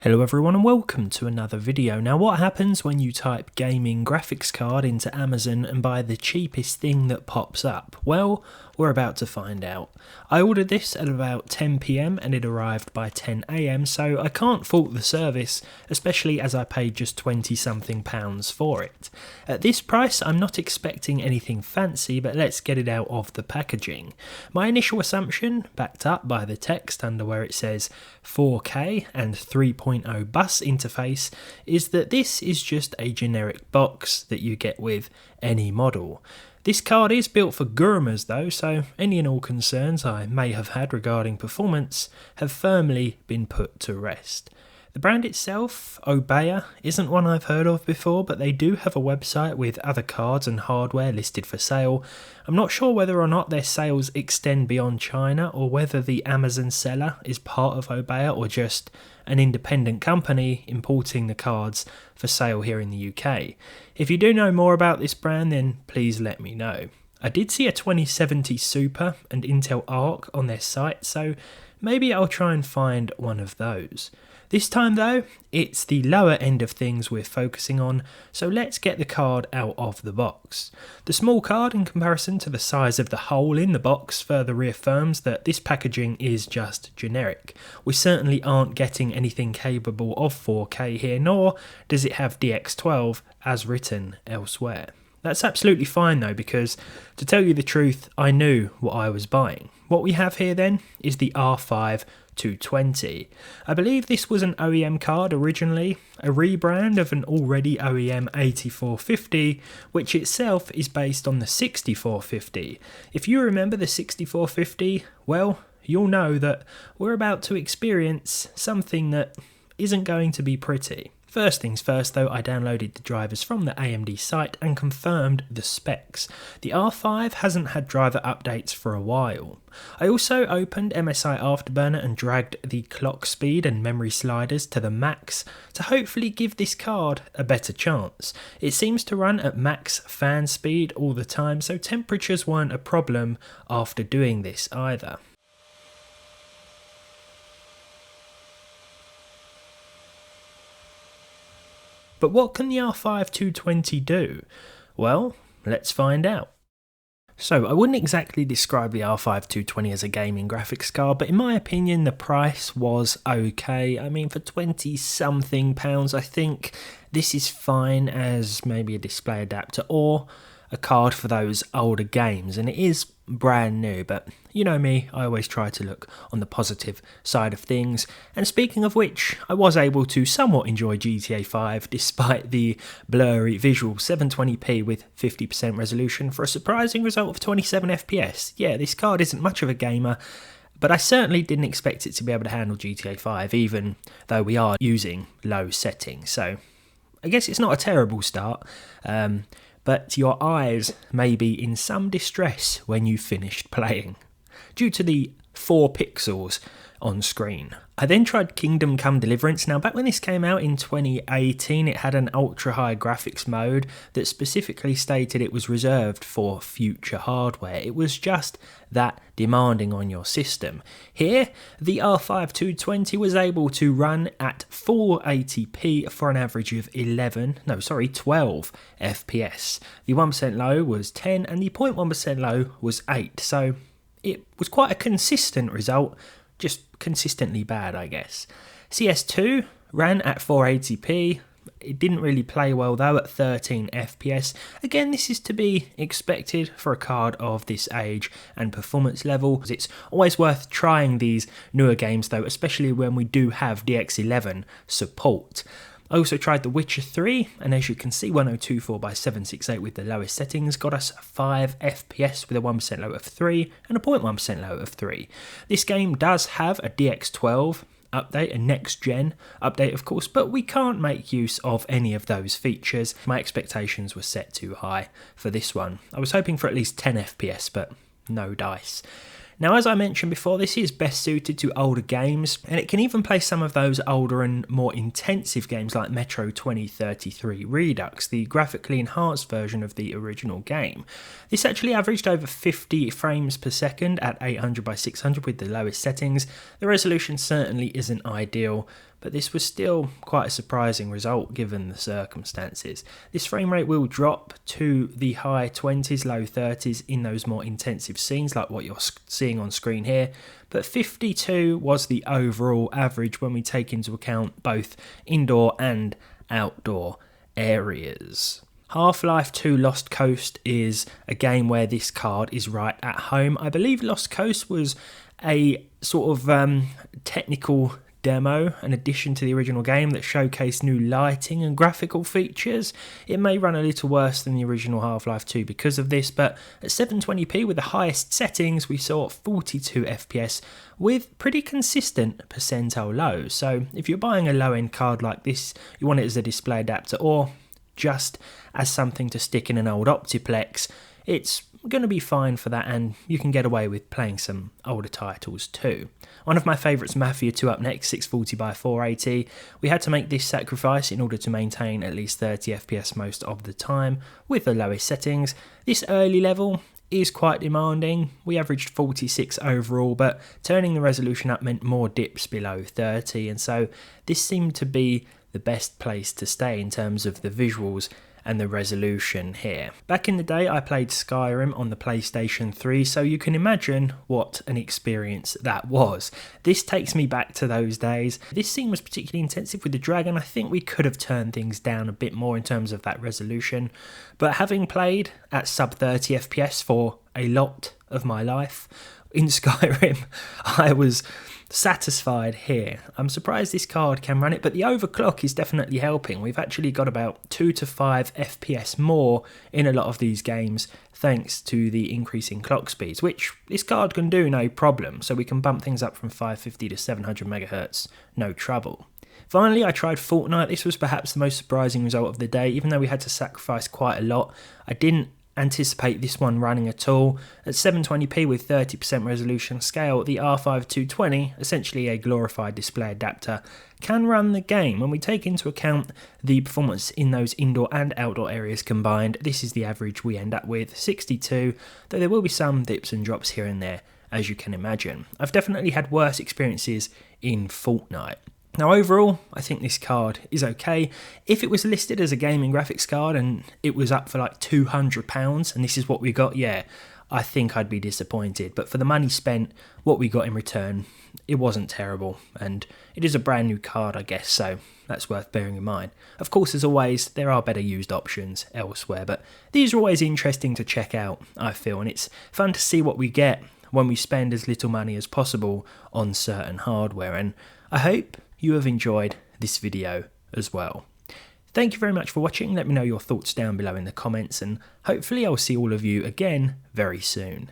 Hello everyone and welcome to another video. Now what happens when you type gaming graphics card into Amazon and buy the cheapest thing that pops up? Well, we're about to find out. I ordered this at about 10 PM and it arrived by 10 AM, so I can't fault the service, especially as I paid just 20 something pounds for it. At this price I'm not expecting anything fancy, but let's get it out of the packaging. My initial assumption, backed up by the text under where it says 4K and 3.0 bus interface, is that this is just a generic box that you get with any model. This card is built for Gurumers though, so any and all concerns I may have had regarding performance have firmly been put to rest. The brand itself, Obeya, isn't one I've heard of before, but they do have a website with other cards and hardware listed for sale. I'm not sure whether or not their sales extend beyond China or whether the Amazon seller is part of Obeya or just an independent company importing the cards for sale here in the UK. If you do know more about this brand, then please let me know. I did see a 2070 Super and Intel Arc on their site, so maybe I'll try and find one of those. This time though, it's the lower end of things we're focusing on, so let's get the card out of the box. The small card in comparison to the size of the hole in the box further reaffirms that this packaging is just generic. We certainly aren't getting anything capable of 4K here, nor does it have DX12 as written elsewhere. That's absolutely fine though, because to tell you the truth, I knew what I was buying. What we have here then is the R5 220. I believe this was an OEM card originally, a rebrand of an already OEM 8450, which itself is based on the 6450. If you remember the 6450, well, you'll know that we're about to experience something that isn't going to be pretty. First things first though, I downloaded the drivers from the AMD site and confirmed the specs. The R5 hasn't had driver updates for a while. I also opened MSI Afterburner and dragged the clock speed and memory sliders to the max to hopefully give this card a better chance. It seems to run at max fan speed all the time, so temperatures weren't a problem after doing this either. But what can the R5 220 do? Well, let's find out. So I wouldn't exactly describe the R5 220 as a gaming graphics card, but in my opinion the price was okay. I mean, for 20 something pounds I think this is fine as maybe a display adapter or a card for those older games, and it is brand new, but you know me, I always try to look on the positive side of things. And speaking of which, I was able to somewhat enjoy GTA 5 despite the blurry visual 720p with 50% resolution for a surprising result of 27 FPS. Yeah, this card isn't much of a gamer, but I certainly didn't expect it to be able to handle GTA 5, even though we are using low settings. So I guess it's not a terrible start. But your eyes may be in some distress when you've finished playing, due to the 4 pixels on screen. I then tried Come Deliverance. Now back when this came out in 2018, it had an ultra high graphics mode that specifically stated it was reserved for future hardware. It was just that demanding on your system. Here, the R5 220 was able to run at full 80p for an average of 12 FPS. The 1% low was 10 and the 0.1% low was 8, so it was quite a consistent result, just consistently bad I guess. CS2 ran at 480p, it didn't really play well though at 13 FPS. Again, this is to be expected for a card of this age and performance level. It's always worth trying these newer games though, especially when we do have DX11 support. I also tried The Witcher 3, and as you can see 1024 by 768 with the lowest settings got us 5 FPS with a 1% low of 3 and a 0.1% low of 3. This game does have a DX12 update, a next gen update of course, but we can't make use of any of those features. My expectations were set too high for this one. I was hoping for at least 10 FPS, but no dice. Now, as I mentioned before, this is best suited to older games, and it can even play some of those older and more intensive games like Metro 2033 Redux, the graphically enhanced version of the original game. This actually averaged over 50 frames per second at 800 by 600 with the lowest settings. The resolution certainly isn't ideal, but this was still quite a surprising result given the circumstances. This frame rate will drop to the high 20s, low 30s in those more intensive scenes like what you're seeing on screen here, but 52 was the overall average when we take into account both indoor and outdoor areas. Half-Life 2 Lost Coast is a game where this card is right at home. I believe Lost Coast was a sort of technical demo, an addition to the original game that showcased new lighting and graphical features. It may run a little worse than the original Half-Life 2 because of this, but at 720p with the highest settings we saw 42 FPS with pretty consistent percentile lows. So if you're buying a low-end card like this, you want it as a display adapter or just as something to stick in an old Optiplex, it's going to be fine for that, and you can get away with playing some older titles too. One of my favourites, Mafia II, up next, 640 by 480. We had to make this sacrifice in order to maintain at least 30 FPS most of the time with the lowest settings. This early level is quite demanding. We averaged 46 overall, but turning the resolution up meant more dips below 30, and so this seemed to be the best place to stay in terms of the visuals and the resolution here. Back in the day I played Skyrim on the PlayStation 3, so you can imagine what an experience that was. This takes me back to those days. This scene was particularly intensive with the dragon. I think we could have turned things down a bit more in terms of that resolution, but having played at sub 30 FPS for a lot of my life in Skyrim, I was satisfied here. I'm surprised this card can run it, but the overclock is definitely helping. We've actually got about 2 to 5 FPS more in a lot of these games thanks to the increasing clock speeds, which this card can do no problem, so we can bump things up from 550 to 700 MHz, no trouble. Finally, I tried Fortnite. This was perhaps the most surprising result of the day. Even though we had to sacrifice quite a lot, I didn't anticipate this one running at all. At 720p with 30% resolution scale, the R5220, essentially a glorified display adapter, can run the game. When we take into account the performance in those indoor and outdoor areas combined, this is the average we end up with, 62, though there will be some dips and drops here and there, as you can imagine. I've definitely had worse experiences in Fortnite. Now overall, I think this card is okay. If it was listed as a gaming graphics card and it was up for like £200 and this is what we got, yeah, I think I'd be disappointed. But for the money spent, what we got in return, it wasn't terrible. And it is a brand new card, I guess, so that's worth bearing in mind. Of course, as always, there are better used options elsewhere, but these are always interesting to check out, I feel, and it's fun to see what we get when we spend as little money as possible on certain hardware. And I hope you have enjoyed this video as well. Thank you very much for watching. Let me know your thoughts down below in the comments, and hopefully I'll see all of you again very soon.